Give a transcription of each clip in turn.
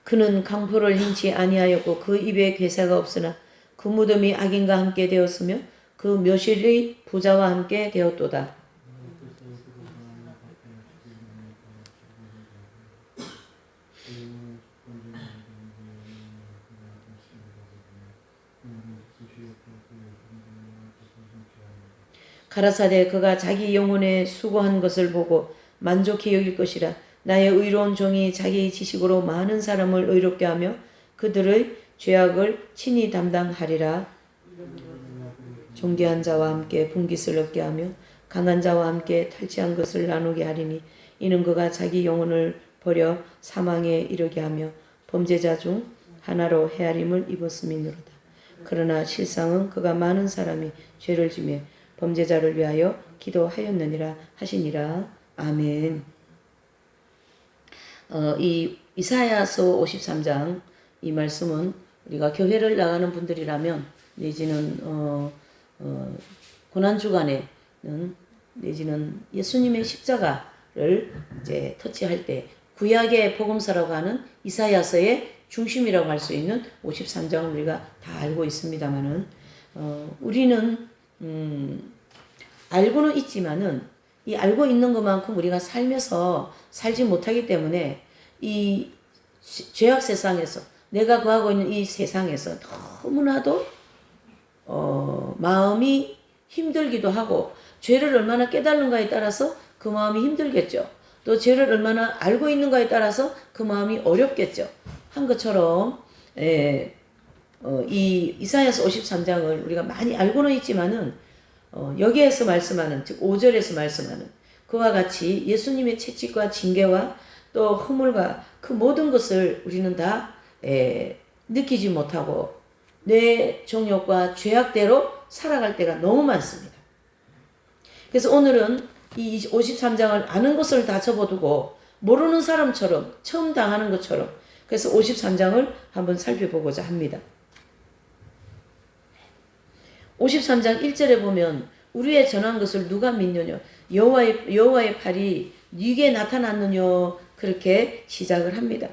그는 강포를 행치 아니하였고 그 입에 괴사가 없으나 그 무덤이 악인과 함께 되었으며 그 묘실의 부자와 함께 되었도다. 가라사대 그가 자기 영혼에 수고한 것을 보고 만족히 여길 것이라. 나의 의로운 종이 자기 지식으로 많은 사람을 의롭게 하며 그들의 죄악을 친히 담당하리라. 존귀한 자와 함께 분깃을 얻게 하며 강한 자와 함께 탈취한 것을 나누게 하리니 이는 그가 자기 영혼을 버려 사망에 이르게 하며 범죄자 중 하나로 헤아림을 입었음이니로다. 그러나 실상은 그가 많은 사람이 죄를 지며 범죄자를 위하여 기도하였느니라 하시니라. 아멘. 이 이사야서 53장 이 말씀은 우리가 교회를 나가는 분들이라면 내지는 고난주간에는 내지는 예수님의 십자가를 이제 터치할 때 구약의 복음서라고 하는 이사야서의 중심이라고 할 수 있는 53장을 우리가 다 알고 있습니다만은 우리는 알고는 있지만은 이 알고 있는 것만큼 우리가 살면서 살지 못하기 때문에 이 죄악 세상에서 내가 거하고 있는 이 세상에서 너무나도 마음이 힘들기도 하고 죄를 얼마나 깨달는가에 따라서 그 마음이 힘들겠죠. 또 죄를 얼마나 알고 있는가에 따라서 그 마음이 어렵겠죠. 한 것처럼 이 이사야서 53장을 우리가 많이 알고는 있지만은 여기에서 말씀하는 즉 5절에서 말씀하는 그와 같이 예수님의 채찍과 징계와 또 허물과 그 모든 것을 우리는 다 느끼지 못하고 내 정욕과 죄악대로 살아갈 때가 너무 많습니다. 그래서 오늘은 이 53장을 아는 것을 다 접어두고 모르는 사람처럼 처음 당하는 것처럼 그래서 53장을 한번 살펴보고자 합니다. 53장 1절에 보면 우리의 전한 것을 누가 믿느냐 여호와의 팔이 네게 나타났느냐 그렇게 시작을 합니다.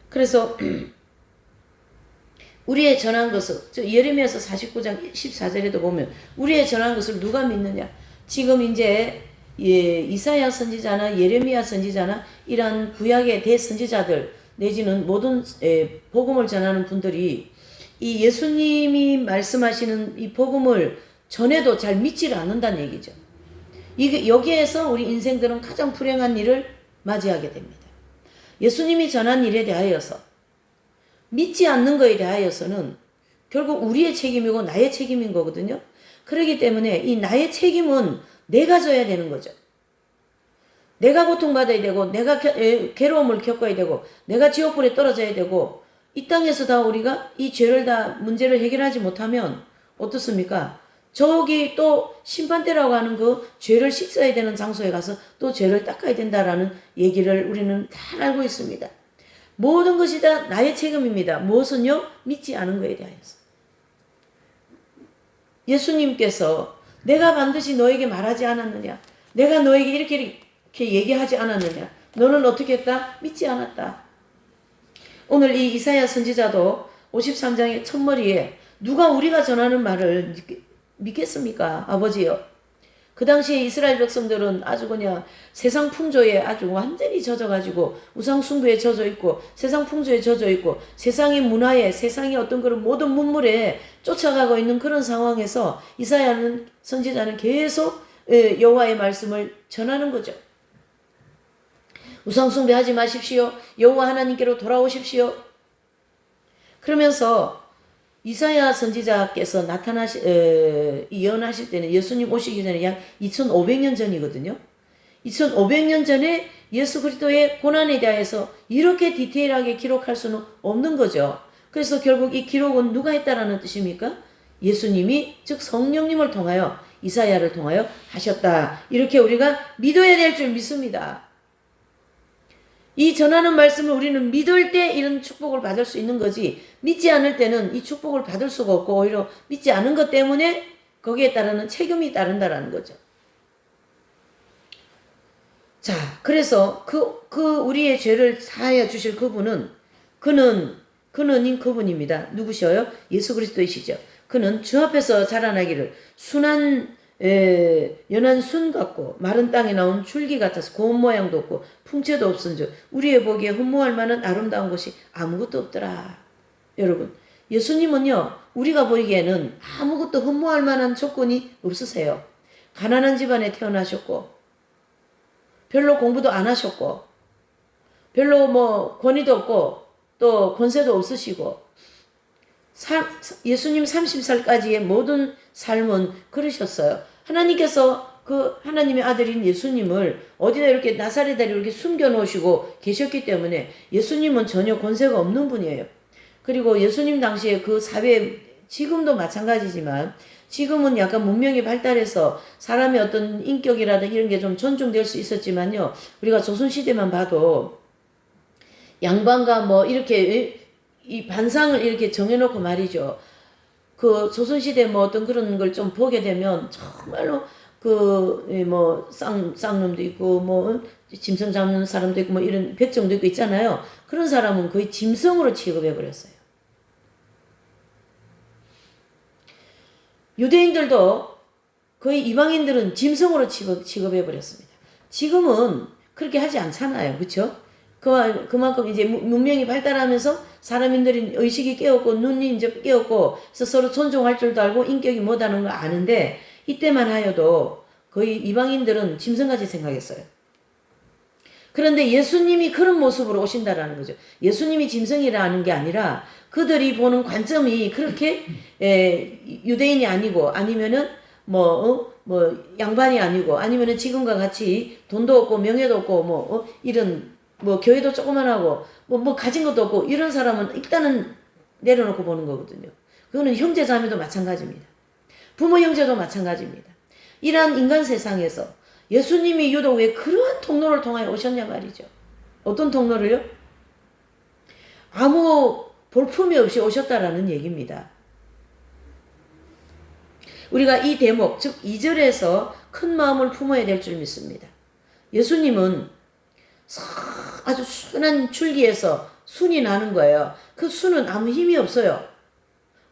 그래서 우리의 전한 것을 예레미야서 49장 14절에도 보면 우리의 전한 것을 누가 믿느냐 지금 이제 이사야 선지자나 예레미야 선지자나 이런 구약의 대선지자들 내지는 모든 복음을 전하는 분들이 이 예수님이 말씀하시는 이 복음을 전해도 잘 믿지를 않는다는 얘기죠. 여기에서 우리 인생들은 가장 불행한 일을 맞이하게 됩니다. 예수님이 전한 일에 대하여서 믿지 않는 것에 대하여서는 결국 우리의 책임이고 나의 책임인 거거든요. 그렇기 때문에 이 나의 책임은 내가 져야 되는 거죠. 내가 고통받아야 되고 내가 괴로움을 겪어야 되고 내가 지옥불에 떨어져야 되고 이 땅에서 다 우리가 이 죄를 다 문제를 해결하지 못하면 어떻습니까? 저기 또 심판대라고 하는 그 죄를 씻어야 되는 장소에 가서 또 죄를 닦아야 된다라는 얘기를 우리는 잘 알고 있습니다. 모든 것이 다 나의 책임입니다. 무엇은요? 믿지 않은 것에 대하여서. 예수님께서 내가 반드시 너에게 말하지 않았느냐? 내가 너에게 이렇게 얘기하지 않았느냐? 너는 어떻게 했다? 믿지 않았다. 오늘 이 이사야 선지자도 53장의 첫머리에 누가 우리가 전하는 말을 믿겠습니까? 아버지요. 그 당시에 이스라엘 백성들은 아주 그냥 세상 풍조에 아주 완전히 젖어가지고 우상 숭배에 젖어 있고 세상 풍조에 젖어 있고 세상의 문화에 세상의 어떤 그런 모든 문물에 쫓아가고 있는 그런 상황에서 이사야는 선지자는 계속 여호와의 말씀을 전하는 거죠. 우상 숭배하지 마십시오. 여호와 하나님께로 돌아오십시오. 그러면서 이사야 선지자께서 예언하실 때는 예수님 오시기 전에 약 2500년 전이거든요. 2500년 전에 예수 그리스도의 고난에 대해서 이렇게 디테일하게 기록할 수는 없는 거죠. 그래서 결국 이 기록은 누가 했다라는 뜻입니까? 예수님이 즉 성령님을 통하여 이사야를 통하여 하셨다. 이렇게 우리가 믿어야 될 줄 믿습니다. 이 전하는 말씀을 우리는 믿을 때 이런 축복을 받을 수 있는 거지 믿지 않을 때는 이 축복을 받을 수가 없고 오히려 믿지 않은 것 때문에 거기에 따르는 책임이 따른다라는 거죠. 자, 그래서 우리의 죄를 사하여 주실 그는 그분입니다. 누구셔요? 예수 그리스도이시죠. 그는 주 앞에서 자라나기를 연한 순 같고 마른 땅에 나온 줄기 같아서 고운 모양도 없고 풍채도 없은즉 우리의 보기에 흠모할 만한 아름다운 것이 아무것도 없더라. 여러분, 예수님은요, 우리가 보기에는 아무것도 흠모할 만한 조건이 없으세요. 가난한 집안에 태어나셨고 별로 공부도 안 하셨고 별로 뭐 권위도 없고 또 권세도 없으시고 예수님 30살까지의 모든 삶은 그러셨어요. 하나님께서 그 하나님의 아들인 예수님을 어디다 이렇게 나사렛다리 이렇게 숨겨 놓으시고 계셨기 때문에 예수님은 전혀 권세가 없는 분이에요. 그리고 예수님 당시에 그 사회, 지금도 마찬가지지만 지금은 약간 문명이 발달해서 사람의 어떤 인격이라든 이런 게 좀 존중될 수 있었지만요. 우리가 조선시대만 봐도 양반과 뭐 이렇게 이 반상을 이렇게 정해놓고 말이죠. 그 조선시대 뭐 어떤 그런 걸 좀 보게 되면 정말로 쌍놈도 있고 뭐 짐승 잡는 사람도 있고 뭐 이런 백정도 있고 있잖아요. 그런 사람은 거의 짐승으로 취급해버렸어요. 유대인들도 거의 이방인들은 짐승으로 취급해버렸습니다. 지금은 그렇게 하지 않잖아요. 그렇죠? 그만큼 이제 문명이 발달하면서 사람들이 의식이 깨었고 눈이 이제 깨었고 그래서 서로 존중할 줄도 알고 인격이 뭐다는 걸 아는데 이때만 하여도 거의 이방인들은 짐승같이 생각했어요. 그런데 예수님이 그런 모습으로 오신다라는 거죠. 예수님이 짐승이라는 게 아니라 그들이 보는 관점이 그렇게 유대인이 아니고 아니면은 양반이 아니고 아니면은 지금과 같이 돈도 없고 명예도 없고 이런 교회도 조그만하고 가진 것도 없고 이런 사람은 일단은 내려놓고 보는 거거든요. 그거는 형제 자매도 마찬가지입니다. 부모 형제도 마찬가지입니다. 이러한 인간 세상에서 예수님이 유독 왜 그러한 통로를 통하여 오셨냐 말이죠. 어떤 통로를요? 아무 볼품이 없이 오셨다라는 얘기입니다. 우리가 이 대목, 즉 2절에서 큰 마음을 품어야 될 줄 믿습니다. 예수님은 아주 순한 줄기에서 순이 나는 거예요. 그 순은 아무 힘이 없어요.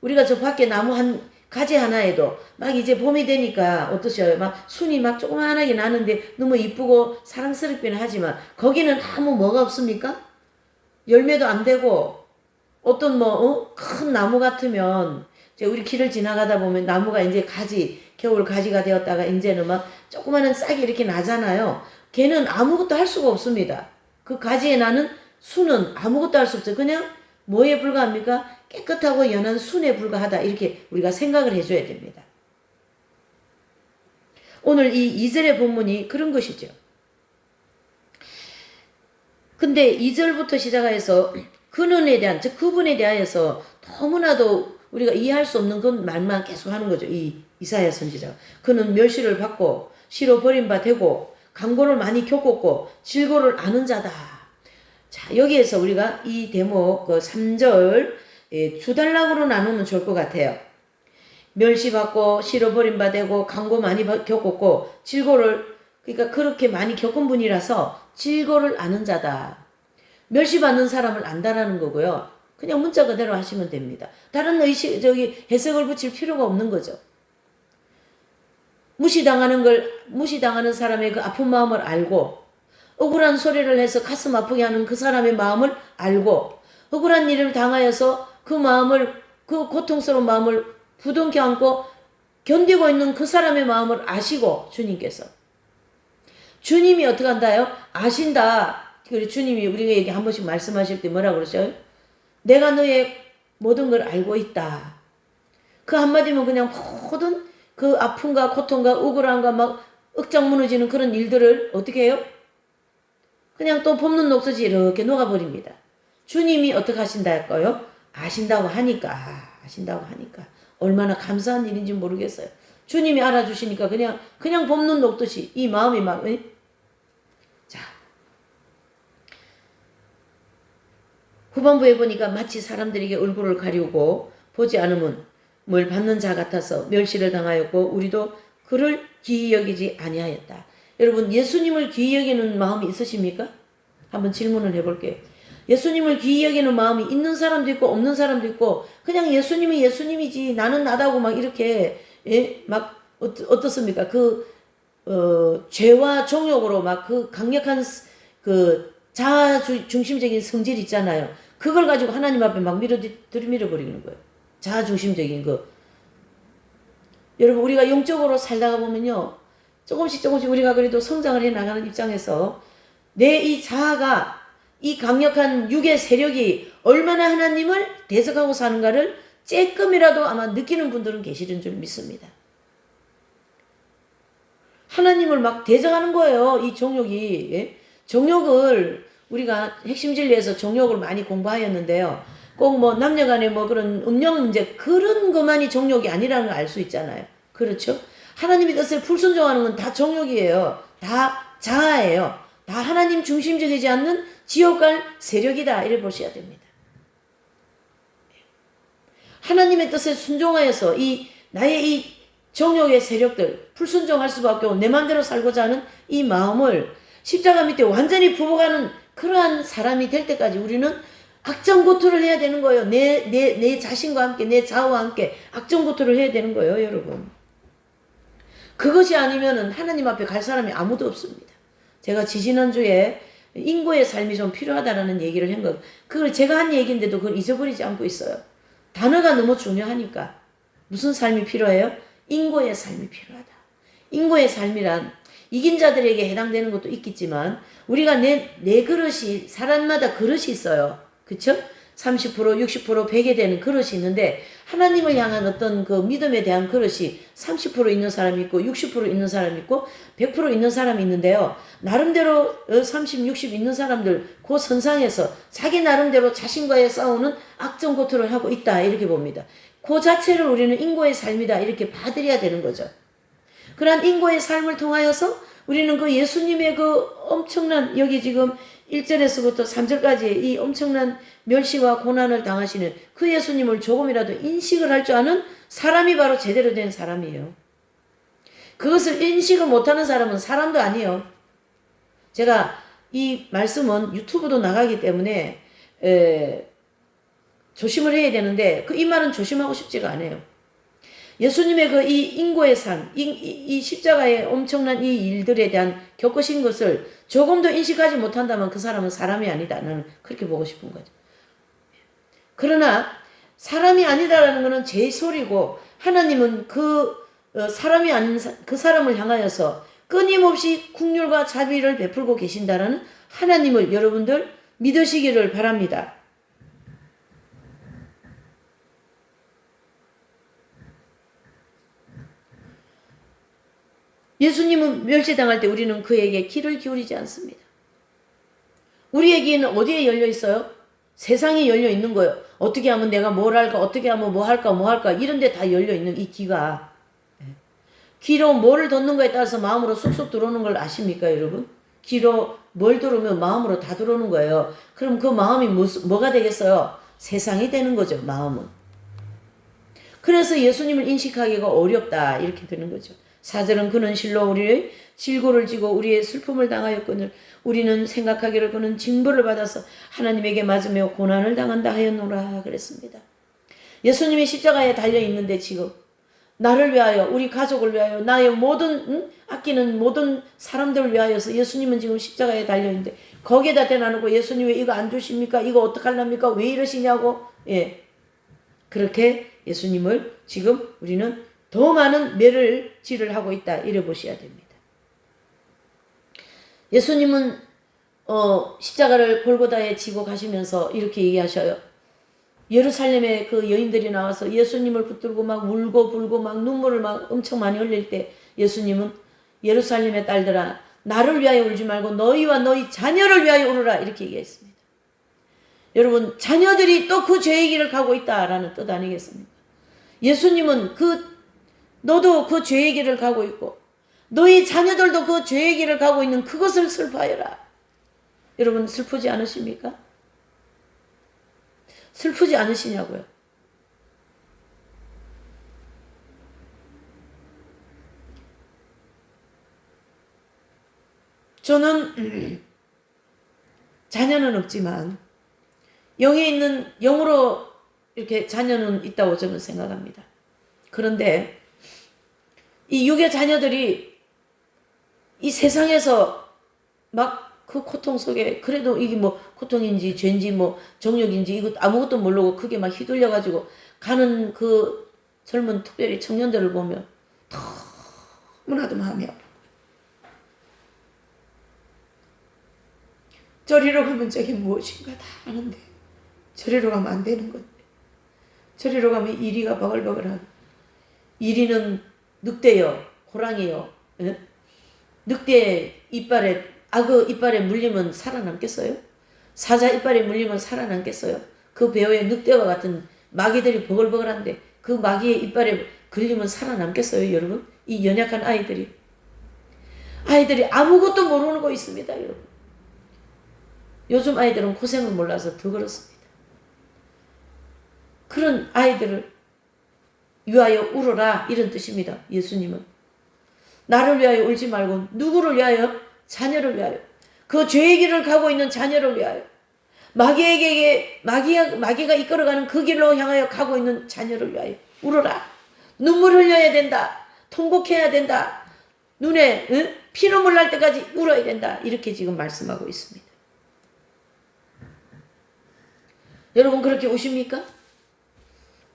우리가 저 밖에 나무 한 가지 하나에도 막 이제 봄이 되니까 어떠셔요? 막 순이 막 조그만하게 나는데 너무 이쁘고 사랑스럽기는 하지만 거기는 아무 뭐가 없습니까? 열매도 안 되고 어떤 큰 나무 같으면 이제 우리 길을 지나가다 보면 나무가 이제 겨울 가지가 되었다가 이제는 막 조그마한 싹이 이렇게 나잖아요. 걔는 아무것도 할 수가 없습니다. 그 가지에 나는 순은 아무것도 할 수 없어요. 그냥 뭐에 불과합니까? 깨끗하고 연한 순에 불과하다. 이렇게 우리가 생각을 해줘야 됩니다. 오늘 이 2절의 본문이 그런 것이죠. 근데 2절부터 시작해서 그분에 대한, 즉 그분에 대하여서 너무나도 우리가 이해할 수 없는 그 말만 계속 하는 거죠. 이 이사야 선지자가. 그는 멸시를 받고 시로 버림받고 강고를 많이 겪었고 질고를 아는 자다. 자, 여기에서 우리가 이 대목 3절 두 단락으로 나누면 좋을 것 같아요. 멸시받고 시로 버림받고 강고 많이 겪었고 질고를, 그러니까 그렇게 많이 겪은 분이라서 질고를 아는 자다. 멸시받는 사람을 안다라는 거고요. 그냥 문자 그대로 하시면 됩니다. 다른 해석을 붙일 필요가 없는 거죠. 무시당하는 사람의 그 아픈 마음을 알고, 억울한 소리를 해서 가슴 아프게 하는 그 사람의 마음을 알고, 억울한 일을 당하여서 그 고통스러운 마음을 부둥켜 안고 견디고 있는 그 사람의 마음을 아시고, 주님이 어떻게 한다요? 아신다. 그리고 주님이 우리에게 한 번씩 말씀하실 때 뭐라고 그러죠? 내가 너의 모든 걸 알고 있다. 그 한마디면 그냥 모든 그 아픔과 고통과 억울함과 막 억장 무너지는 그런 일들을 어떻게 해요? 그냥 또 볶는 녹듯이 이렇게 녹아버립니다. 주님이 어떻게 하신다 할까요? 아신다고 하니까 얼마나 감사한 일인지 모르겠어요. 주님이 알아주시니까 그냥 볶는 녹듯이 이 마음이 막 자, 후반부에 보니까 마치 사람들에게 얼굴을 가리우고 보지 않으면 뭘 받는 자 같아서 멸시를 당하였고 우리도 그를 기이 여기지 아니하였다. 여러분 예수님을 귀히 여기는 마음이 있으십니까? 한번 질문을 해볼게요. 예수님을 귀히 여기는 마음이 있는 사람도 있고 없는 사람도 있고 그냥 예수님이 예수님이지 나는 나다고 막 이렇게 막 어떻습니까? 죄와 정욕으로 막 그 강력한 자아 중심적인 성질 있잖아요. 그걸 가지고 하나님 앞에 막 들이밀어버리는 거예요. 자아 중심적인 거. 여러분 우리가 영적으로 살다가 보면요. 조금씩 우리가 그래도 성장을 해 나가는 입장에서 내 이 자아가 이 강력한 육의 세력이 얼마나 하나님을 대적하고 사는가를 조금이라도 아마 느끼는 분들은 계시는 줄 믿습니다. 하나님을 막 대적하는 거예요. 이 정욕이. 예? 정욕을 우리가 핵심 진리에서 정욕을 많이 공부하였는데요. 꼭 뭐 남녀간의 뭐 그런 음력 문제 그런 것만이 정욕이 아니라는 걸 알 수 있잖아요. 그렇죠? 하나님의 뜻에 불순종하는 건 다 정욕이에요. 다 자아예요. 다 하나님 중심적이지 않는 지옥 갈 세력이다. 이래 보셔야 됩니다. 하나님의 뜻에 순종하여서 나의 이 정욕의 세력들 불순종할 수밖에 없고 내 마음대로 살고자 하는 이 마음을 십자가 밑에 완전히 부어가는 그러한 사람이 될 때까지 우리는 악정고투를 해야 되는 거예요. 내 자신과 함께 내 자아와 함께 악정고투를 해야 되는 거예요, 여러분. 그것이 아니면은 하나님 앞에 갈 사람이 아무도 없습니다. 제가 지지난주에 인고의 삶이 좀 필요하다라는 얘기를 한 것, 그걸 제가 한 얘기인데도 그걸 잊어버리지 않고 있어요. 단어가 너무 중요하니까. 무슨 삶이 필요해요? 인고의 삶이 필요하다. 인고의 삶이란 이긴 자들에게 해당되는 것도 있겠지만 우리가 내 그릇이 사람마다 그릇이 있어요. 그쵸? 30%, 60%, 100에 되는 그릇이 있는데 하나님을 향한 어떤 그 믿음에 대한 그릇이 30% 있는 사람이 있고 60% 있는 사람이 있고 100% 있는 사람이 있는데요. 나름대로 30, 60 있는 사람들 그 선상에서 자기 나름대로 자신과의 싸우는 악정고투를 하고 있다 이렇게 봅니다. 그 자체를 우리는 인고의 삶이다 이렇게 받아들여야 되는 거죠. 그러한 인고의 삶을 통하여서 우리는 그 예수님의 그 엄청난 여기 지금 1절에서부터 3절까지 이 엄청난 멸시와 고난을 당하시는 그 예수님을 조금이라도 인식을 할 줄 아는 사람이 바로 제대로 된 사람이에요. 그것을 인식을 못하는 사람은 사람도 아니에요. 제가 이 말씀은 유튜브도 나가기 때문에 조심을 해야 되는데 이 말은 조심하고 싶지가 않아요. 예수님의 그 이 인고의 삶, 이 십자가의 엄청난 이 일들에 대한 겪으신 것을 조금 더 인식하지 못한다면 그 사람은 사람이 아니다. 나는 그렇게 보고 싶은 거죠. 그러나 사람이 아니다라는 것은 제 소리고 하나님은 사람이 아닌 그 사람을 향하여서 끊임없이 긍휼과 자비를 베풀고 계신다라는 하나님을 여러분들 믿으시기를 바랍니다. 예수님은 멸시당할 때 우리는 그에게 귀를 기울이지 않습니다. 우리의 귀는 어디에 열려 있어요? 세상에 열려 있는 거예요. 어떻게 하면 내가 뭘 할까? 어떻게 하면 뭐 할까? 이런 데 다 열려 있는 이 귀가. 귀로 뭐를 듣는 거에 따라서 마음으로 쏙쏙 들어오는 걸 아십니까, 여러분? 귀로 뭘 들으면 마음으로 다 들어오는 거예요. 그럼 그 마음이 뭐가 되겠어요? 세상이 되는 거죠, 마음은. 그래서 예수님을 인식하기가 어렵다. 이렇게 되는 거죠. 4절은 그는 실로 우리의 질고를 지고 우리의 슬픔을 당하였거늘 우리는 생각하기를 그는 징벌을 받아서 하나님에게 맞으며 고난을 당한다 하였노라 그랬습니다. 예수님이 십자가에 달려있는데 지금 나를 위하여 우리 가족을 위하여 나의 모든 아끼는 모든 사람들을 위하여서 예수님은 지금 십자가에 달려있는데 거기에다 대놔놓고 예수님 왜 이거 안 주십니까? 이거 어떡하랍니까? 왜 이러시냐고 그렇게 예수님을 지금 우리는 더 많은 매를질을 하고 있다. 이래 보셔야 됩니다. 예수님은 십자가를 골고다에 지고 가시면서 이렇게 얘기하셔요. 예루살렘에 그 여인들이 나와서 예수님을 붙들고 막 울고 불고 막 눈물을 막 엄청 많이 흘릴 때 예수님은 예루살렘의 딸들아 나를 위하여 울지 말고 너희와 너희 자녀를 위하여 울으라 이렇게 얘기했습니다. 여러분 자녀들이 또 그 죄의 길을 가고 있다라는 뜻 아니겠습니까? 예수님은 너도 그 죄의 길을 가고 있고 너희 자녀들도 그 죄의 길을 가고 있는 그것을 슬퍼하여라. 여러분 슬프지 않으십니까? 슬프지 않으시냐고요? 저는 자녀는 없지만 영에 있는 영으로 이렇게 자녀는 있다고 저는 생각합니다. 그런데 이 육의 자녀들이 이 세상에서 막 그 고통 속에 그래도 이게 뭐 고통인지 죄인지 뭐 정욕인지 이거 아무것도 모르고 크게 막 휘둘려 가지고 가는 그 젊은 특별히 청년들을 보면 너무나도 마음이 아파. 저리로 가면 저게 무엇인가 다 아는데 저리로 가면 안 되는 건데 저리로 가면 이리가 버글버글하고 이리는 늑대요 호랑이요 예? 늑대 이빨에 악어 이빨에 물리면 살아남겠어요? 사자 이빨에 물리면 살아남겠어요? 그 배후에 늑대와 같은 마귀들이 버글버글한데 그 마귀의 이빨에 걸리면 살아남겠어요 여러분? 이 연약한 아이들이 아무것도 모르는 거 있습니다 여러분. 요즘 아이들은 고생을 몰라서 더 그렇습니다. 그런 아이들을 위하여 울어라 이런 뜻입니다. 예수님은 나를 위하여 울지 말고 누구를 위하여? 자녀를 위하여. 그 죄의 길을 가고 있는 자녀를 위하여. 마귀가 이끌어가는 그 길로 향하여 가고 있는 자녀를 위하여 울어라. 눈물 흘려야 된다. 통곡해야 된다. 눈에 피눈물 날 때까지 울어야 된다. 이렇게 지금 말씀하고 있습니다. 여러분 그렇게 우십니까?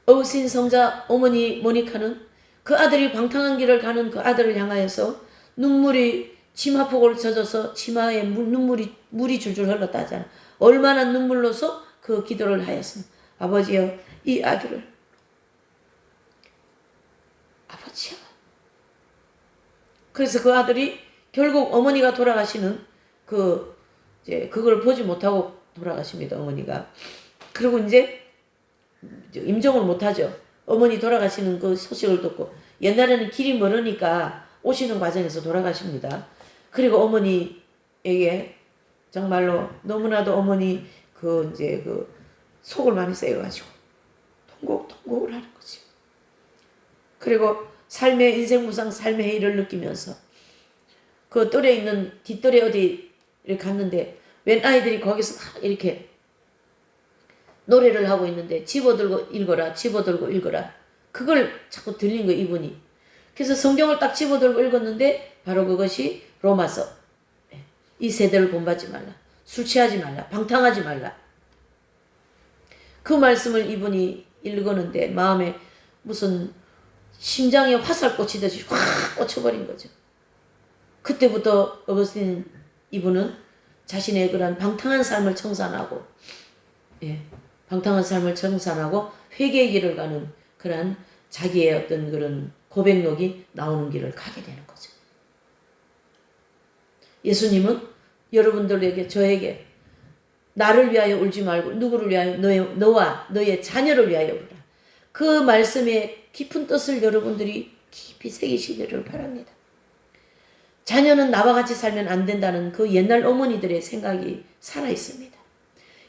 어우신 성자 어머니 모니카는 그 아들이 방탕한 길을 가는 그 아들을 향하여서 눈물이 치마폭을 젖어서 치마에 물이 줄줄 흘렀다 하잖아. 얼마나 눈물로서 그 기도를 하였습니다. 아버지여 이 아들을 아버지여. 그래서 그 아들이 결국 어머니가 돌아가시는 그걸 보지 못하고 돌아가십니다. 어머니가. 그리고 이제 임종을 못하죠. 어머니 돌아가시는 그 소식을 듣고 옛날에는 길이 멀으니까 오시는 과정에서 돌아가십니다. 그리고 어머니에게 정말로 너무나도 어머니 속을 많이 쎄가지고 통곡을 하는 거지. 그리고 삶의 인생 무상 삶의 해이를 느끼면서 그 뜰에 있는 뒷뜰에 어디를 갔는데 웬 아이들이 거기서 막 이렇게 노래를 하고 있는데 집어들고 읽어라 그걸 자꾸 들린 거예요 이분이. 그래서 성경을 딱 집어들고 읽었는데 바로 그것이 로마서. 이 세대를 본받지 말라. 술 취하지 말라. 방탕하지 말라. 그 말씀을 이분이 읽었는데 마음에 무슨 심장에 화살 꽂히듯이 확 꽂혀버린 거죠. 그때부터 어거스틴 이분은 자신의 그런 방탕한 삶을 청산하고 방탕한 삶을 청산하고 회개의 길을 가는 그런 자기의 어떤 그런 고백록이 나오는 길을 가게 되는 거죠. 예수님은 여러분들에게 저에게 나를 위하여 울지 말고 누구를 위하여 너와 너의 자녀를 위하여 울라. 그 말씀의 깊은 뜻을 여러분들이 깊이 새기시기를 바랍니다. 자녀는 나와 같이 살면 안 된다는 그 옛날 어머니들의 생각이 살아있습니다.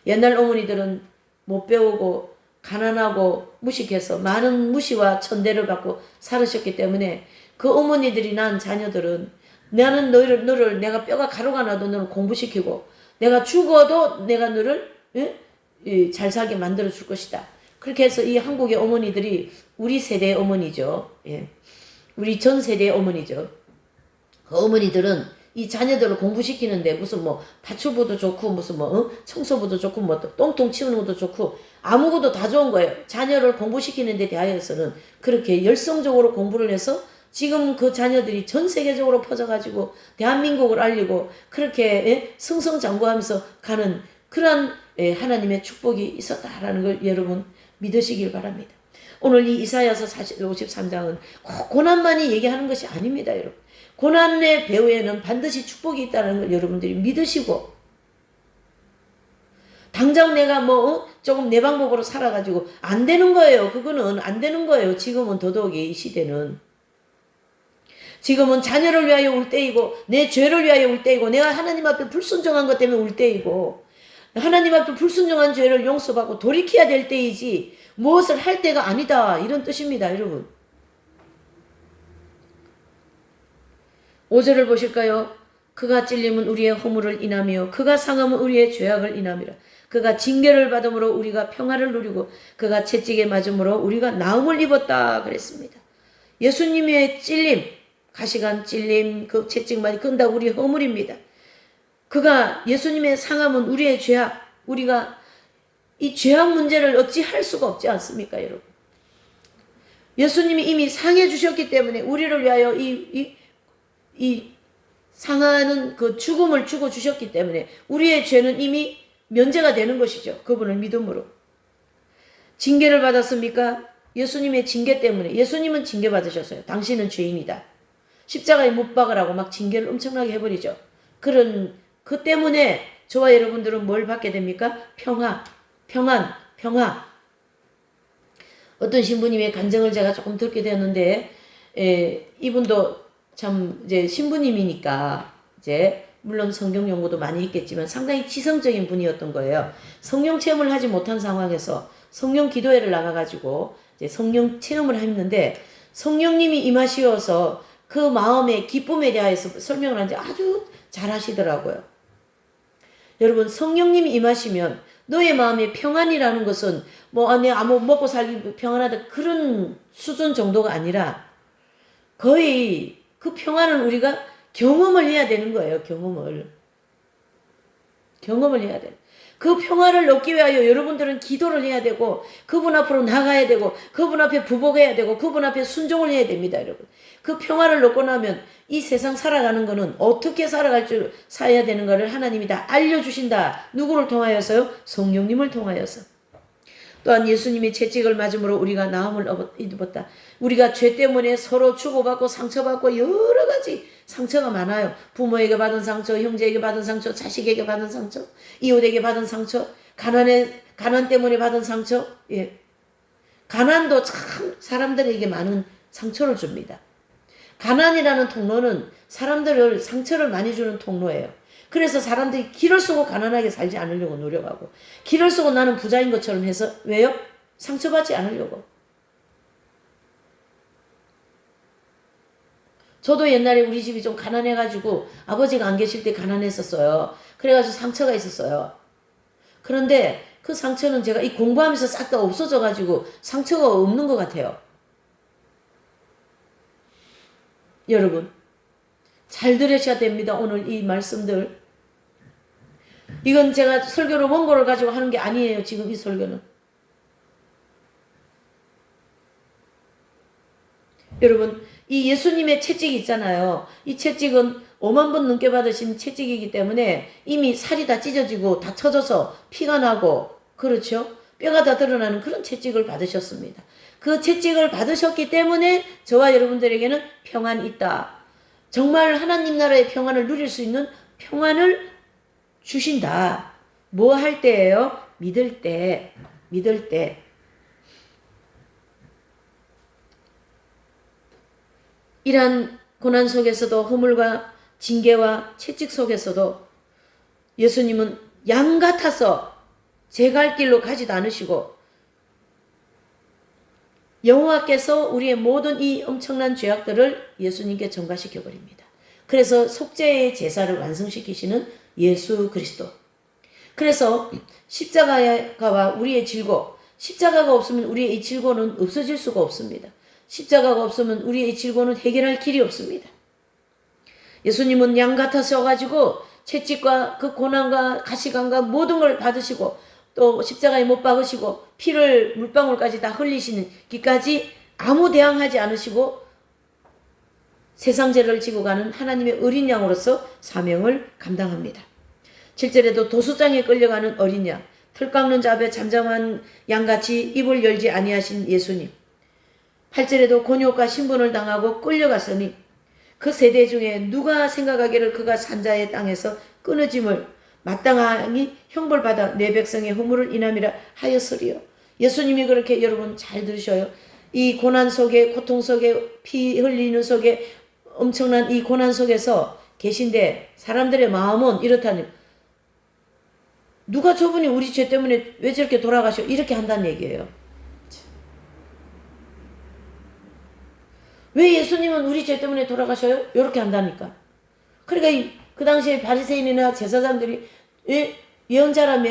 옛날 어머니들은 못 배우고 가난하고 무식해서 많은 무시와 천대를 받고 살으셨기 때문에 그 어머니들이 낳은 자녀들은 나는 너를 내가 뼈가 가루가 나도 너를 공부시키고 내가 죽어도 내가 너를 잘 살게 만들어 줄 것이다. 그렇게 해서 이 한국의 어머니들이 우리 세대의 어머니죠. 우리 전 세대의 어머니죠. 그 어머니들은 이 자녀들을 공부시키는데 무슨 뭐 파출부도 좋고 무슨 청소부도 좋고 뭐 똥통 치우는 것도 좋고 아무것도 다 좋은 거예요. 자녀를 공부시키는 데 대하여서는 그렇게 열성적으로 공부를 해서 지금 그 자녀들이 전 세계적으로 퍼져가지고 대한민국을 알리고 그렇게 승승장구하면서 가는 그런 하나님의 축복이 있었다라는 걸 여러분 믿으시길 바랍니다. 오늘 이 이사야서 53장은 고난만이 얘기하는 것이 아닙니다. 여러분. 고난의 배후에는 반드시 축복이 있다는 걸 여러분들이 믿으시고 당장 내가 조금 내 방법으로 살아가지고 안 되는 거예요. 그거는 안 되는 거예요. 지금은 더더욱이 이 시대는. 지금은 자녀를 위하여 울 때이고 내 죄를 위하여 울 때이고 내가 하나님 앞에 불순종한 것 때문에 울 때이고 하나님 앞에 불순종한 죄를 용서받고 돌이켜야 될 때이지 무엇을 할 때가 아니다. 이런 뜻입니다. 여러분. 5절을 보실까요? 그가 찔림은 우리의 허물을 인하며 그가 상함은 우리의 죄악을 인함이라. 그가 징계를 받음으로 우리가 평화를 누리고 그가 채찍에 맞음으로 우리가 나음을 입었다 그랬습니다. 예수님의 찔림, 가시관 찔림, 그 채찍 맞이 그건 다 우리의 허물입니다. 그가 예수님의 상함은 우리의 죄악, 우리가 이 죄악 문제를 어찌 할 수가 없지 않습니까, 여러분? 예수님이 이미 상해 주셨기 때문에 우리를 위하여 이 상하는 그 죽음을 주고 주셨기 때문에 우리의 죄는 이미 면제가 되는 것이죠. 그분을 믿음으로. 징계를 받았습니까? 예수님의 징계 때문에. 예수님은 징계 받으셨어요. 당신은 죄인이다. 십자가에 못 박으라고 막 징계를 엄청나게 해버리죠. 그 때문에 저와 여러분들은 뭘 받게 됩니까? 평화, 평안, 평화. 어떤 신부님의 간증을 제가 조금 듣게 되었는데, 이분도 참 이제 신부님이니까 이제 물론 성경 연구도 많이 있겠지만 상당히 지성적인 분이었던 거예요. 성령 체험을 하지 못한 상황에서 성령 기도회를 나가가지고 이제 성령 체험을 했는데 성령님이 임하시어서 그 마음의 기쁨에 대하여서 설명을 하는데 아주 잘 하시더라고요. 여러분, 성령님이 임하시면 너의 마음의 평안이라는 것은 내가 먹고 살기 평안하다 그런 수준 정도가 아니라 거의 그 평안을 우리가 경험을 해야 되는 거예요. 경험을 해야 돼요. 그 평화를 얻기 위하여 여러분들은 기도를 해야 되고 그분 앞으로 나가야 되고 그분 앞에 부복해야 되고 그분 앞에 순종을 해야 됩니다. 여러분. 그 평화를 얻고 나면 이 세상 살아가는 거는 어떻게 살아갈 줄 사야 되는 것을 하나님이 다 알려주신다. 누구를 통하여서요? 성령님을 통하여서. 또한 예수님이 채찍을 맞음으로 우리가 나음을 입었다. 우리가 죄 때문에 서로 주고받고 상처받고 여러 가지 상처가 많아요. 부모에게 받은 상처, 형제에게 받은 상처, 자식에게 받은 상처, 이웃에게 받은 상처, 가난 때문에 받은 상처. 예. 가난도 참 사람들에게 많은 상처를 줍니다. 가난이라는 통로는 사람들을 상처를 많이 주는 통로예요. 그래서 사람들이 길을 쓰고 가난하게 살지 않으려고 노력하고 길을 쓰고 나는 부자인 것처럼 해서 왜요? 상처받지 않으려고. 저도 옛날에 우리 집이 좀 가난해가지고 아버지가 안 계실 때 가난했었어요. 그래가지고 상처가 있었어요. 그런데 그 상처는 제가 이 공부하면서 싹 다 없어져가지고 상처가 없는 것 같아요. 여러분, 잘 들으셔야 됩니다. 오늘 이 말씀들. 이건 제가 설교로 원고를 가지고 하는 게 아니에요. 지금 이 설교는. 여러분, 이 예수님의 채찍이 있잖아요. 이 채찍은 5만 번 넘게 받으신 채찍이기 때문에 이미 살이 다 찢어지고 다 쳐져서 피가 나고 그렇죠? 뼈가 다 드러나는 그런 채찍을 받으셨습니다. 그 채찍을 받으셨기 때문에 저와 여러분들에게는 평안이 있다. 정말 하나님 나라의 평안을 누릴 수 있는 평안을 주신다. 뭐 할 때예요? 믿을 때. 이러한 고난 속에서도 허물과 징계와 채찍 속에서도 예수님은 양 같아서 제 갈 길로 가지도 않으시고 여호와께서 우리의 모든 이 엄청난 죄악들을 예수님께 전가시켜 버립니다. 그래서 속죄의 제사를 완성시키시는 예수 그리스도. 그래서 십자가와 우리의 질고, 십자가가 없으면 우리의 이 질고는 없어질 수가 없습니다. 십자가가 없으면 우리의 이 질고는 해결할 길이 없습니다. 예수님은 양 같아서가지고 채찍과 그 고난과 가시관과 모든 걸 받으시고 또 십자가에 못 박으시고 피를 물방울까지 다 흘리시는 기까지 아무 대항하지 않으시고 세상 죄를 지고 가는 하나님의 어린 양으로서 사명을 감당합니다. 7절에도 도수장에 끌려가는 어린 양, 털 깎는 자 앞에 잠잠한 양같이 입을 열지 아니하신 예수님. 8절에도 곤욕과 신분을 당하고 끌려갔으니 그 세대 중에 누가 생각하기를 그가 산자의 땅에서 끊어짐을 마땅하니 형벌받아 내 백성의 허물을 인함이라 하였으리요. 예수님이 그렇게 여러분 잘 들으셔요. 이 고난 속에 고통 속에 피 흘리는 속에 엄청난 이 고난 속에서 계신데 사람들의 마음은 이렇다니 누가 저분이 우리 죄 때문에 왜 저렇게 돌아가셔 이렇게 한다는 얘기예요. 왜 예수님은 우리 죄 때문에 돌아가셔요? 이렇게 한다니까. 그러니까 그 당시에 바리새인이나 제사장들이 예언자라며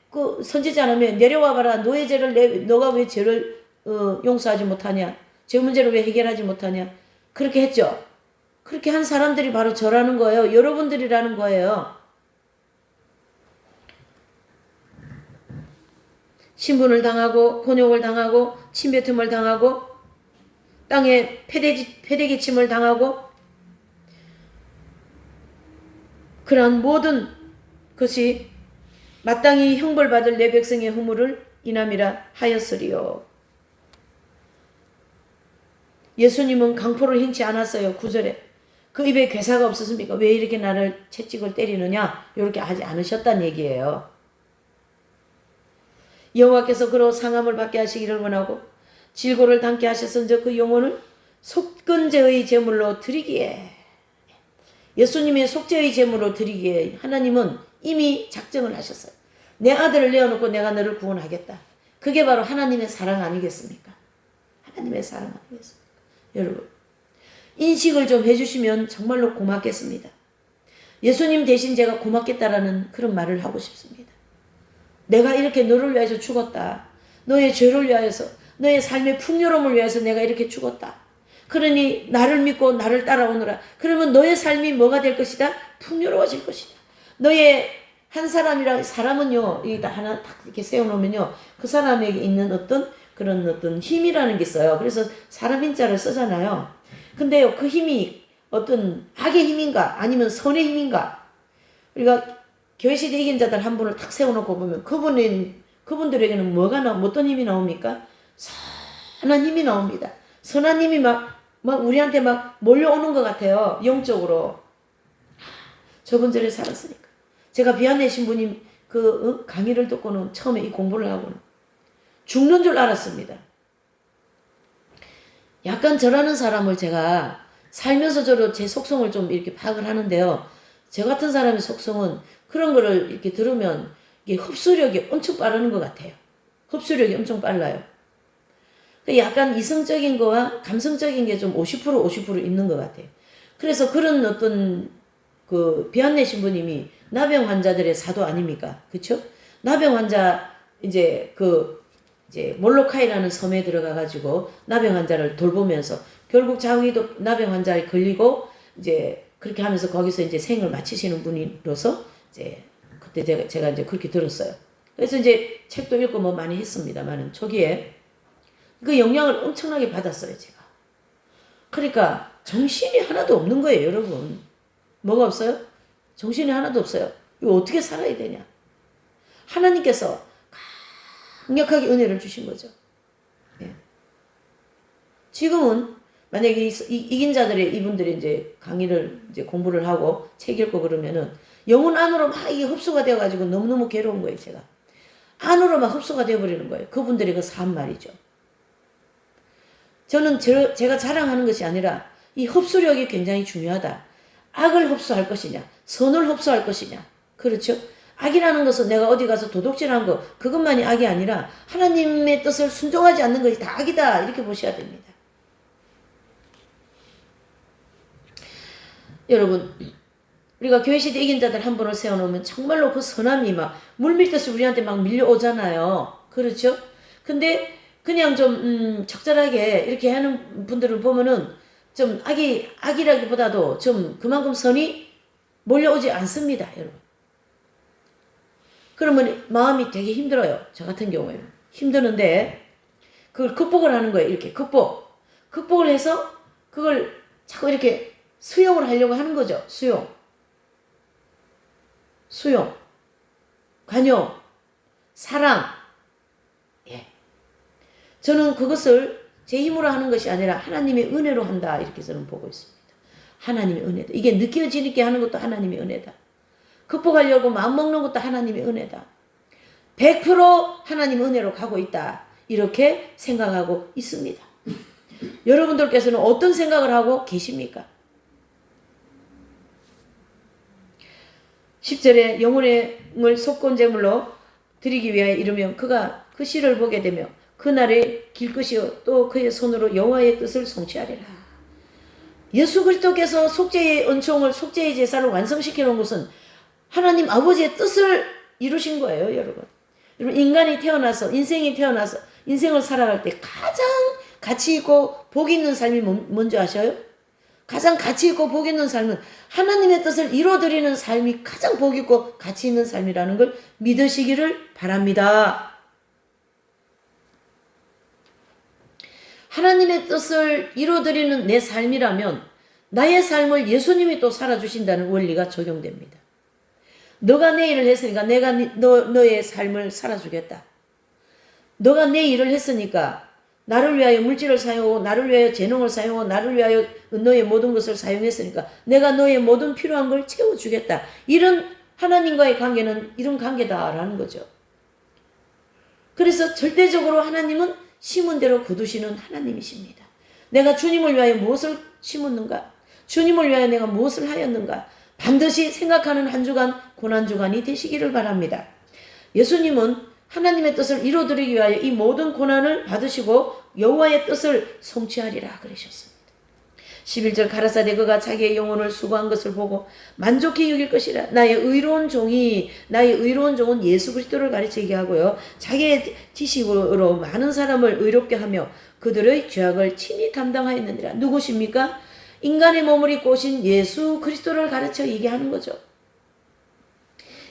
그 선지자라며 내려와 봐라. 너의 죄를 너가 왜 죄를 용서하지 못하냐? 죄 문제를 왜 해결하지 못하냐? 그렇게 했죠. 그렇게 한 사람들이 바로 저라는 거예요. 여러분들이라는 거예요. 신분을 당하고 곤욕을 당하고 침뱉음을 당하고 땅에 패대기침을 당하고 그러한 모든 것이 마땅히 형벌받을 내 백성의 허물을 인함이라 하였으리요. 예수님은 강포를 행치 않았어요. 9절에. 그 입에 괴사가 없었습니까? 왜 이렇게 나를 채찍을 때리느냐? 이렇게 하지 않으셨단 얘기예요. 여호와께서 그로 상함을 받게 하시기를 원하고 질고를 담게 하셨은즉 그 영혼을 속건제의 제물로 드리기에, 예수님의 속죄의 제물로 드리기에 하나님은 이미 작정을 하셨어요. 내 아들을 내어놓고 내가 너를 구원하겠다. 그게 바로 하나님의 사랑 아니겠습니까? 하나님의 사랑 아니겠습니까? 여러분, 인식을 좀 해주시면 정말로 고맙겠습니다. 예수님 대신 제가 고맙겠다라는 그런 말을 하고 싶습니다. 내가 이렇게 너를 위해서 죽었다. 너의 죄를 위하여서, 너의 삶의 풍요로움을 위해서 내가 이렇게 죽었다. 그러니 나를 믿고 나를 따라오너라. 그러면 너의 삶이 뭐가 될 것이다? 풍요로워질 것이다. 너의 한 사람은요, 여기다 하나 딱 이렇게 세워놓으면요, 그 사람에게 있는 그런 힘이라는 게 있어요. 그래서 사람 hin자를 쓰잖아요. 근데요, 그 힘이 어떤 악의 힘인가 아니면 선의 힘인가? 우리가 교회시대 이긴 자들 한 분을 탁 세워놓고 보면 그분들에게는 어떤 힘이 나옵니까? 선한 힘이 나옵니다. 선한 힘이 막 우리한테 막 몰려오는 것 같아요. 영적으로. 저번 절에 살았으니까. 제가 비안내 신부님 강의를 듣고는 처음에 이 공부를 하고는 죽는 줄 알았습니다. 약간 저라는 사람을 제가 살면서 저로 제 속성을 좀 이렇게 파악을 하는데요. 저 같은 사람의 속성은 그런 거를 이렇게 들으면 이게 흡수력이 엄청 빠르는 것 같아요. 흡수력이 엄청 빨라요. 약간 이성적인 거와 감성적인 게 좀 50% 있는 것 같아요. 그래서 그런 어떤 비안내 신부님이 나병 환자들의 사도 아닙니까? 그쵸? 나병 환자, 이제 몰로카이라는 섬에 들어가가지고 나병 환자를 돌보면서 결국 자기도 나병 환자에 걸리고 이제 그렇게 하면서 거기서 이제 생을 마치시는 분으로서 이제 그때 제가 이제 그렇게 들었어요. 그래서 이제 책도 읽고 많이 했습니다만은 초기에 그 영향을 엄청나게 받았어요, 제가. 그러니까 정신이 하나도 없는 거예요, 여러분. 뭐가 없어요? 정신이 하나도 없어요. 이거 어떻게 살아야 되냐? 하나님께서 강력하게 은혜를 주신 거죠. 예. 지금은 만약에 이긴 자들의 이분들이 이제 강의를 이제 공부를 하고 책 읽고 그러면은 영혼 안으로 막 이게 흡수가 되어가지고 너무너무 괴로운 거예요, 제가. 안으로 막 흡수가 되어버리는 거예요. 그분들의 그 삶 말이죠. 저는 제가 자랑하는 것이 아니라 이 흡수력이 굉장히 중요하다. 악을 흡수할 것이냐, 선을 흡수할 것이냐. 그렇죠? 악이라는 것은 내가 어디 가서 도둑질한 거, 그것만이 악이 아니라 하나님의 뜻을 순종하지 않는 것이 다 악이다. 이렇게 보셔야 됩니다. 여러분, 우리가 교회시대 이긴 자들 한 분을 세워놓으면 정말로 그 선함이 막 물밀듯이 우리한테 막 밀려오잖아요. 그렇죠? 근데 그냥 좀 적절하게 이렇게 하는 분들을 보면은 좀 악이라기보다도 좀 그만큼 선이 몰려오지 않습니다, 여러분. 그러면 마음이 되게 힘들어요. 저 같은 경우에는. 힘드는데 그걸 극복을 하는 거예요. 이렇게 극복을 해서 그걸 자꾸 이렇게 수용을 하려고 하는 거죠. 수용, 관용, 사랑. 예. 저는 그것을 제 힘으로 하는 것이 아니라 하나님의 은혜로 한다. 이렇게 저는 보고 있습니다. 하나님의 은혜다. 이게 느껴지게 하는 것도 하나님의 은혜다. 극복하려고 마음먹는 것도 하나님의 은혜다. 100% 하나님의 은혜로 가고 있다. 이렇게 생각하고 있습니다. 여러분들께서는 어떤 생각을 하고 계십니까? 10절에 영혼의 속건제물로 드리기 위하여 이르면 그가 그 씨를 보게 되며 그날에 길 것이요 또 그의 손으로 여호와의 뜻을 성취하리라. 예수 그리스도께서 속죄의 은총을 속죄의 제사를 완성시켜 놓은 것은 하나님 아버지의 뜻을 이루신 거예요, 여러분. 여러분 인간이 태어나서 인생을 살아갈 때 가장 가치 있고 복 있는 삶이 뭔지 아셔요? 가장 가치 있고 복 있는 삶은 하나님의 뜻을 이루어드리는 삶이 가장 복 있고 가치 있는 삶이라는 걸 믿으시기를 바랍니다. 하나님의 뜻을 이루어드리는 내 삶이라면 나의 삶을 예수님이 또 살아주신다는 원리가 적용됩니다. 너가 내 일을 했으니까 내가 너의 삶을 살아주겠다. 너가 내 일을 했으니까 나를 위하여 물질을 사용하고 나를 위하여 재능을 사용하고 나를 위하여 너의 모든 것을 사용했으니까 내가 너의 모든 필요한 걸 채워주겠다. 이런 하나님과의 관계는 이런 관계다라는 거죠. 그래서 절대적으로 하나님은 심은 대로 거두시는 하나님이십니다. 내가 주님을 위하여 무엇을 심었는가? 주님을 위하여 내가 무엇을 하였는가? 반드시 생각하는 한 주간 고난주간이 되시기를 바랍니다. 예수님은 하나님의 뜻을 이루어드리기 위하여 이 모든 고난을 받으시고 여호와의 뜻을 성취하리라 그러셨습니다. 11절 가라사대 그가 자기의 영혼을 수고한 것을 보고 만족히 여길 것이라. 나의 의로운 종은 예수 그리스도를 가르치게 하고요. 자기의 지식으로 많은 사람을 의롭게 하며 그들의 죄악을 친히 담당하였느니라. 누구십니까? 인간의 몸을 입고 오신 예수 그리스도를 가르쳐 얘기하는 거죠.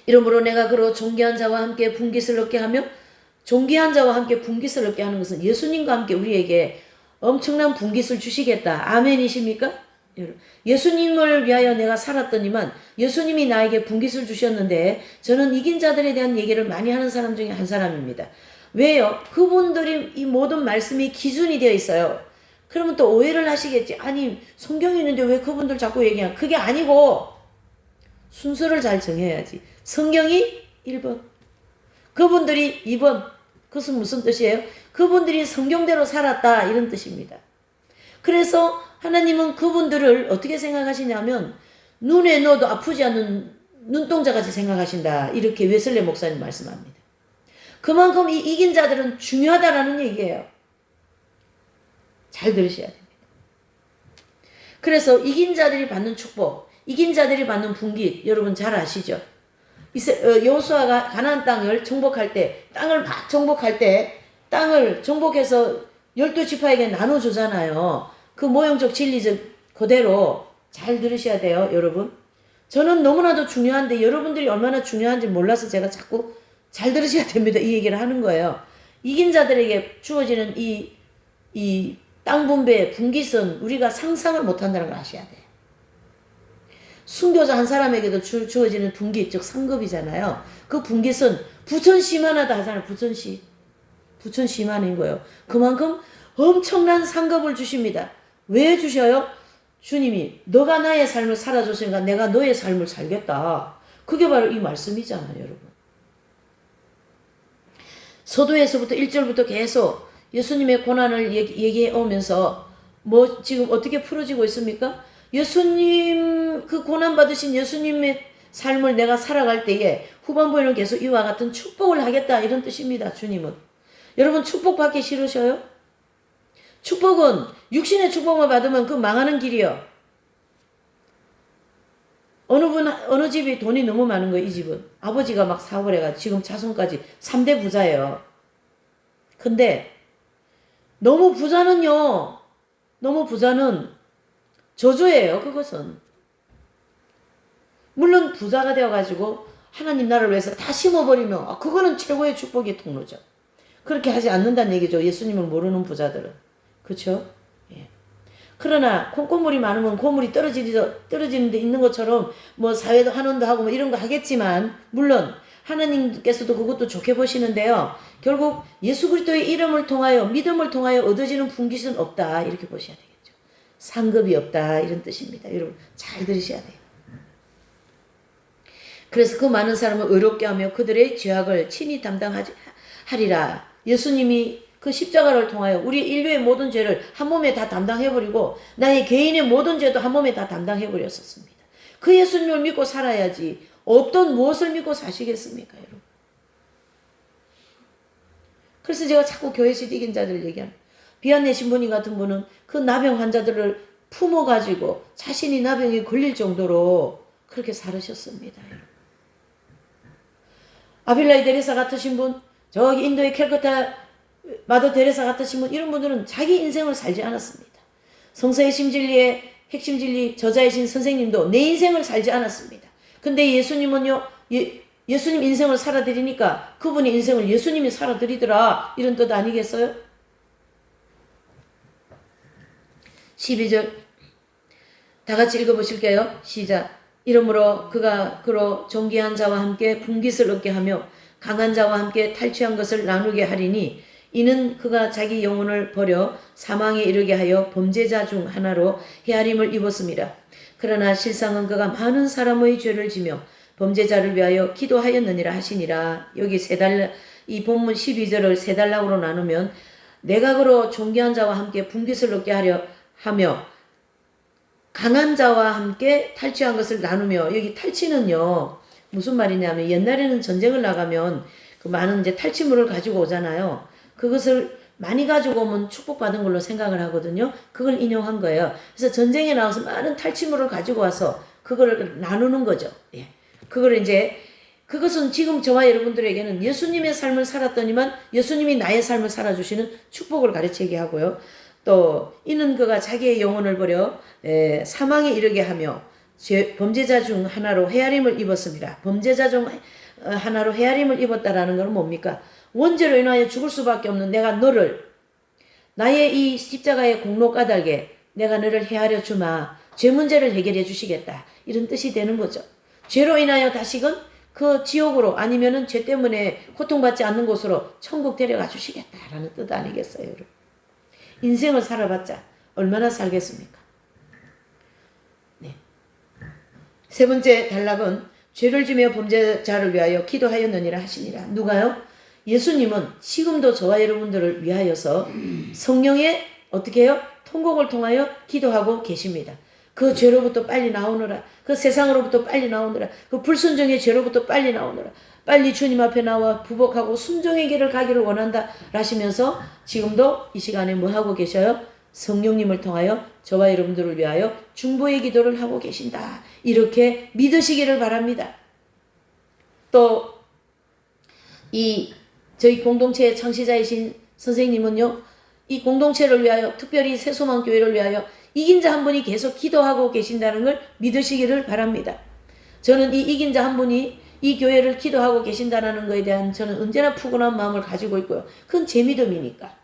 이러므로 내가 그로 존귀한 자와 함께 분깃을 얻게 하며 존귀한 자와 함께 분깃을 얻게 하는 것은 예수님과 함께 우리에게 엄청난 분깃을 주시겠다. 아멘이십니까? 예수님을 위하여 내가 살았더니만 예수님이 나에게 분깃을 주셨는데 저는 이긴 자들에 대한 얘기를 많이 하는 사람 중에 한 사람입니다. 왜요? 그분들이 이 모든 말씀이 기준이 되어 있어요. 그러면 또 오해를 하시겠지. 아니 성경이 있는데 왜 그분들 자꾸 얘기하냐. 그게 아니고 순서를 잘 정해야지. 성경이 1번 그분들이 2번. 그것은 무슨 뜻이에요? 그분들이 성경대로 살았다 이런 뜻입니다. 그래서 하나님은 그분들을 어떻게 생각하시냐면 눈에 넣어도 아프지 않는 눈동자같이 생각하신다. 이렇게 웨슬레 목사님 말씀합니다. 그만큼 이 이긴 자들은 중요하다라는 얘기예요. 잘 들으셔야 됩니다. 그래서 이긴 자들이 받는 축복, 이긴 자들이 받는 분깃 여러분 잘 아시죠? 여호수아가 가나안 땅을 정복할 때 땅을 막 정복할 때 땅을 정복해서 12지파에게 나눠주잖아요. 그 모형적 진리적 그대로 잘 들으셔야 돼요, 여러분. 저는 너무나도 중요한데 여러분들이 얼마나 중요한지 몰라서 제가 자꾸 잘 들으셔야 됩니다. 이 얘기를 하는 거예요. 이긴 자들에게 주어지는 이 땅 분배, 분깃은 우리가 상상을 못한다는 걸 아셔야 돼요. 순교자 한 사람에게도 주어지는 분깃, 즉 상급이잖아요. 그 분깃은 부천시만하다 하잖아요. 부천시만인 거예요. 그만큼 엄청난 상급을 주십니다. 왜 주셔요? 주님이 너가 나의 삶을 살아줬으니까 내가 너의 삶을 살겠다. 그게 바로 이 말씀이잖아요, 여러분. 서두에서부터 1절부터 계속 예수님의 고난을 얘기해 오면서 뭐 지금 어떻게 풀어지고 있습니까? 예수님 그 고난 받으신 예수님의 삶을 내가 살아갈 때에 후반부에는 계속 이와 같은 축복을 하겠다 이런 뜻입니다. 주님은. 여러분 축복받기 싫으셔요? 축복은 육신의 축복만 받으면 그 망하는 길이요. 어느 집이 돈이 너무 많은 거예요. 이 집은. 아버지가 막 사업을 해가지고 지금 자손까지 3대 부자예요. 근데 너무 부자는 저주예요. 그것은. 물론 부자가 되어가지고 하나님 나라를 위해서 다 심어버리면 그거는 최고의 축복의 통로죠. 그렇게 하지 않는다는 얘기죠. 예수님을 모르는 부자들은. 그렇죠? 예. 그러나 콩고물이 많으면 고물이 떨어지는 데 있는 것처럼 뭐 사회도 환원도 하고 뭐 이런 거 하겠지만 물론 하나님께서도 그것도 좋게 보시는데요. 결국 예수 그리스도의 이름을 통하여 믿음을 통하여 얻어지는 분깃은 없다. 이렇게 보셔야 되겠죠. 상급이 없다. 이런 뜻입니다. 여러분 잘 들으셔야 돼요. 그래서 그 많은 사람을 의롭게 하며 그들의 죄악을 친히 담당하리라. 예수님이 그 십자가를 통하여 우리 인류의 모든 죄를 한 몸에 다 담당해버리고 나의 개인의 모든 죄도 한 몸에 다 담당해버렸었습니다. 그 예수님을 믿고 살아야지 어떤 무엇을 믿고 사시겠습니까, 여러분? 그래서 제가 자꾸 교회 시디긴 자들 얘기하는 비안내 신부님 같은 분은 그 나병 환자들을 품어가지고 자신이 나병이 걸릴 정도로 그렇게 살으셨습니다. 아빌라이 데레사 같으신 분, 저기 인도의 캘커타 마더 데레사 같으신 분, 이런 분들은 자기 인생을 살지 않았습니다. 성서의 심진리의 핵심 진리 저자이신 선생님도 내 인생을 살지 않았습니다. 근데 예수님은요, 예수님 인생을 살아드리니까 그분의 인생을 예수님이 살아드리더라, 이런 뜻 아니겠어요? 12절 다 같이 읽어보실게요. 시작. 이러므로 그가 그로 존귀한 자와 함께 분깃을 얻게 하며 강한 자와 함께 탈취한 것을 나누게 하리니 이는 그가 자기 영혼을 버려 사망에 이르게 하여 범죄자 중 하나로 헤아림을 입었습니다. 그러나 실상은 그가 많은 사람의 죄를 지며 범죄자를 위하여 기도하였느니라 하시니라. 여기 이 본문 12절을 세 단락으로 나누면 내가 그로 존귀한 자와 함께 분깃을 얻게 하며 강한 자와 함께 탈취한 것을 나누며, 여기 탈취는요 무슨 말이냐면 옛날에는 전쟁을 나가면 그 많은 이제 탈취물을 가지고 오잖아요. 그것을 많이 가지고 오면 축복받은 걸로 생각을 하거든요. 그걸 인용한 거예요. 그래서 전쟁에 나와서 많은 탈취물을 가지고 와서 그걸 나누는 거죠. 예. 그것은 지금 저와 여러분들에게는 예수님의 삶을 살았더니만 예수님이 나의 삶을 살아주시는 축복을 가르치게 하고요. 또 이는 그가 자기의 영혼을 버려 사망에 이르게 하며 범죄자 중 하나로 헤아림을 입었습니다. 범죄자 중 하나로 헤아림을 입었다라는 것은 뭡니까? 원죄로 인하여 죽을 수밖에 없는 내가 너를 나의 이 십자가의 공로 까닭에 내가 너를 헤아려 주마. 죄 문제를 해결해 주시겠다. 이런 뜻이 되는 거죠. 죄로 인하여 다시금 그 지옥으로 아니면은 죄 때문에 고통받지 않는 곳으로 천국 데려가 주시겠다라는 뜻 아니겠어요, 여러분? 인생을 살아봤자 얼마나 살겠습니까? 네. 세 번째 단락은 죄를 지며 범죄자를 위하여 기도하였느니라 하시니라. 누가요? 예수님은 지금도 저와 여러분들을 위하여서 성령의 어떻게 해요? 통곡을 통하여 기도하고 계십니다. 그 죄로부터 빨리 나오느라, 그 세상으로부터 빨리 나오느라, 그 불순종의 죄로부터 빨리 나오느라, 빨리 주님 앞에 나와 부복하고 순종의 길을 가기를 원한다 라시면서 지금도 이 시간에 뭐 하고 계셔요? 성령님을 통하여 저와 여러분들을 위하여 중보의 기도를 하고 계신다. 이렇게 믿으시기를 바랍니다. 또 이 저희 공동체의 창시자이신 선생님은요, 이 공동체를 위하여, 특별히 새소망교회를 위하여 이긴 자 한 분이 계속 기도하고 계신다는 걸 믿으시기를 바랍니다. 저는 이 이긴 자 한 분이 이 교회를 기도하고 계신다는 것에 대한 저는 언제나 푸근한 마음을 가지고 있고요. 그건 제 믿음이니까.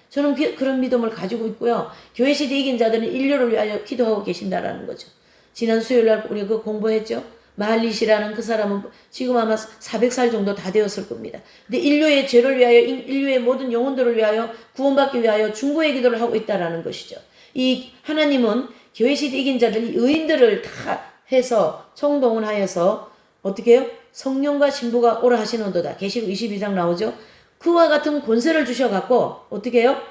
저는 그런 믿음을 가지고 있고요. 교회 시대 이긴 자들은 인류를 위하여 기도하고 계신다라는 거죠. 지난 수요일 날 우리 그 공부했죠. 마할리시라는 그 사람은 지금 아마 400살 정도 다 되었을 겁니다. 근데 인류의 죄를 위하여, 인류의 모든 영혼들을 위하여, 구원받기 위하여 중보의 기도를 하고 있다라는 것이죠. 이 하나님은 교회 시대 이긴 자들, 의인들을 다 해서 총동원 하여서 어떻게 해요? 성령과 신부가 오라 하시는도다. 계시록 22장 나오죠. 그와 같은 권세를 주셔갖고 어떻게 해요?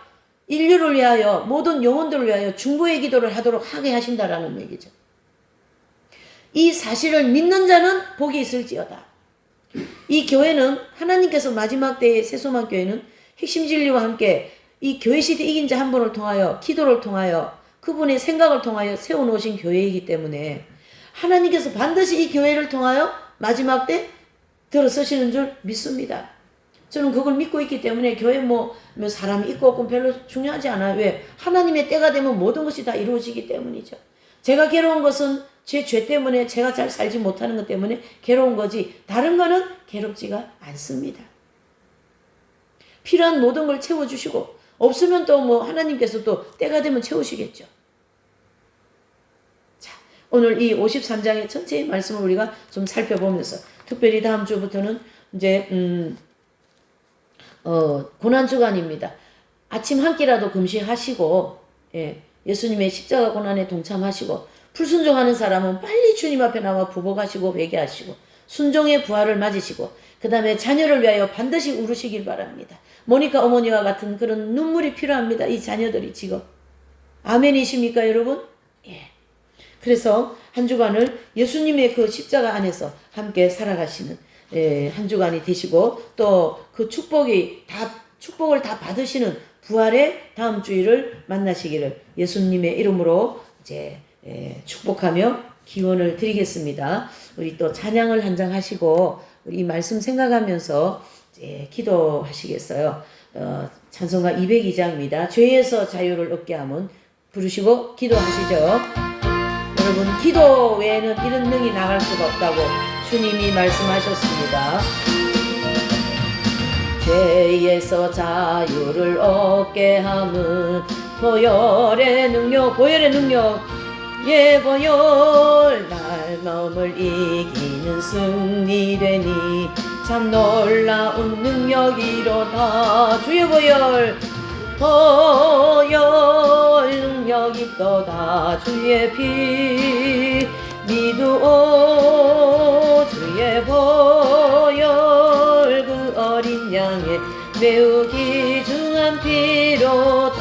인류를 위하여, 모든 영혼들을 위하여 중보의 기도를 하도록 하게 하신다라는 얘기죠. 이 사실을 믿는 자는 복이 있을지어다. 이 교회는 하나님께서 마지막 때의 새소망교회는 핵심 진리와 함께 이 교회 시대 이긴 자 한 분을 통하여, 기도를 통하여, 그분의 생각을 통하여 세워놓으신 교회이기 때문에 하나님께서 반드시 이 교회를 통하여 마지막 때 들어서시는 줄 믿습니다. 저는 그걸 믿고 있기 때문에 교회 뭐 사람이 있고 없고 별로 중요하지 않아요. 왜? 하나님의 때가 되면 모든 것이 다 이루어지기 때문이죠. 제가 괴로운 것은 제 죄 때문에, 제가 잘 살지 못하는 것 때문에 괴로운 거지, 다른 거는 괴롭지가 않습니다. 필요한 모든 걸 채워주시고, 없으면 또 뭐 하나님께서 또 때가 되면 채우시겠죠. 자, 오늘 이 53장의 전체의 말씀을 우리가 좀 살펴보면서, 특별히 다음 주부터는 이제 고난주간입니다. 아침 한 끼라도 금식하시고, 예수님의 십자가 고난에 동참하시고, 불순종하는 사람은 빨리 주님 앞에 나와 부복하시고 회개하시고 순종의 부활을 맞으시고, 그 다음에 자녀를 위하여 반드시 울으시길 바랍니다. 모니카 어머니와 같은 그런 눈물이 필요합니다. 이 자녀들이 지금. 아멘이십니까 여러분? 예. 그래서 한 주간을 예수님의 그 십자가 안에서 함께 살아가시는 한 주간이 되시고, 또 그 축복을 다 받으시는 부활의 다음 주일을 만나시기를 예수님의 이름으로 이제 축복하며 기원을 드리겠습니다. 우리 또 찬양을 한 장 하시고 이 말씀 생각하면서 이제 기도하시겠어요. 찬송가 202장입니다. 죄에서 자유를 얻게 함은 부르시고 기도하시죠. 여러분, 기도 외에는 이런 능이 나갈 수가 없다고 주님이 말씀하셨습니다. 죄에서 자유를 얻게 함은 보혈의 능력, 예보혈 날 마음을 이기는 승리되니 참 놀라운 능력이로다. 주의 보혈 능력이 있도다. 주의 피 믿으오. 주의 보혈 그 어린 양의 매우 귀중한 피로다.